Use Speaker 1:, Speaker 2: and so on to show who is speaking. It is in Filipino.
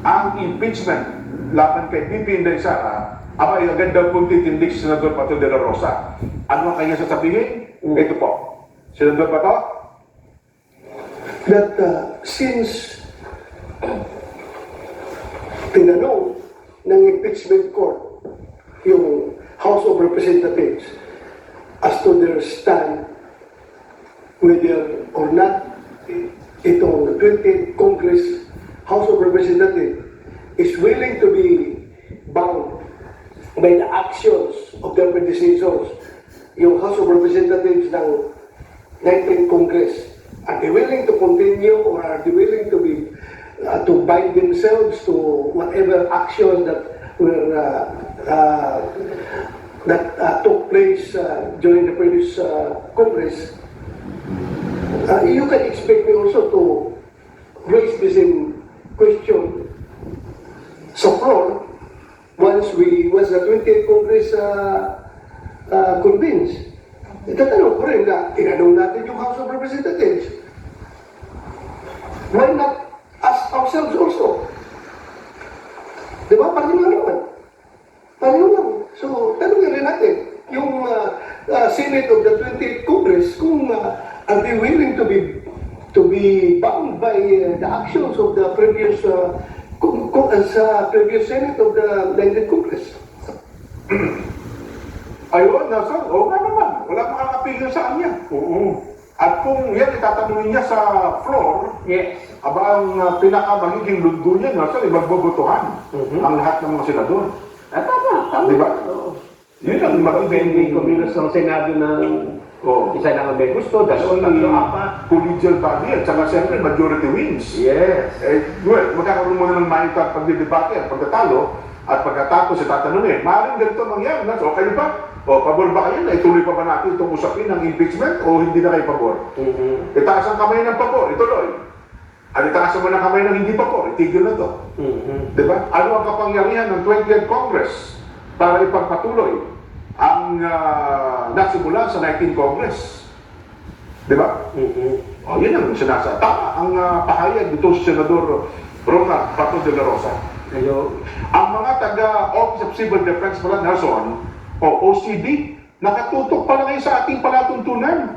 Speaker 1: ang impeachment laban kay BP Inday Sara, abay agad daw pong titindig si Senador Bato de la Rosa. Ano ang kanya sasabihin? Ito po. Senador Bato?
Speaker 2: That since tinanong ng impeachment court yung House of Representatives as to their stand whether or not itong 20th Congress House of Representatives is willing to be bound by the actions of their predecessors, yung House of Representatives ng 19th Congress, are they willing to continue or are they willing to be to bind themselves to whatever actions that were took place during the previous Congress? You can expect me also to raise the same question sa floor once the 20th Congress convenes. Itatanong ko rin na tinanong natin yung House of Representatives. Why not ask ourselves also? Di ba? Pareho naman. Pareho lang. So, tanongin rin natin yung Senate of the 20th Congress kung are they willing to be bound by the actions of the previous previous Senate of the 19th Congress.
Speaker 1: Ayun, nasa, oo nga naman. Wala makakapigil sa kanya. Oo. At kung yan itatanungin niya sa floor,
Speaker 3: Yes.
Speaker 1: aba ang pinakamagiging lundo niya, nasa, magbobotohan ang lahat ng mga senador.
Speaker 3: Tama.
Speaker 1: Di ba?
Speaker 3: Oo.
Speaker 1: Yun ang
Speaker 3: May
Speaker 1: magiging
Speaker 3: kumilos ng Senado ng isa lang ang may gusto, dalawa, tatlo, apat.
Speaker 1: collegial body at saka siyempre majority wins.
Speaker 3: Yes.
Speaker 1: Well, magkakaroon muna ng minor at pagdidebate at pagkatalo at pagkatapos sa tatanungin, maaaring ganito mangyari. O kayo ba? O pabor ba kayo na ituloy pa ba natin itong usapin ng impeachment o hindi na kayo pabor? Itaas ang kamay ng pabor, ituloy. At itaas mo ng kamay ng hindi pabor, itigil na to. Diba? Ano ang kapangyarihan ng 20th Congress para ipagpatuloy ang nasimula sa 19th Congress? Diba? O yun ang sinasa. Tama ang pahayag dito sa Senador Ronald Bato de la Rosa. Ang mga taga Office of Civil Defense pala, Nelson, o OCD, nakatutok pala kayo sa ating palatuntunan.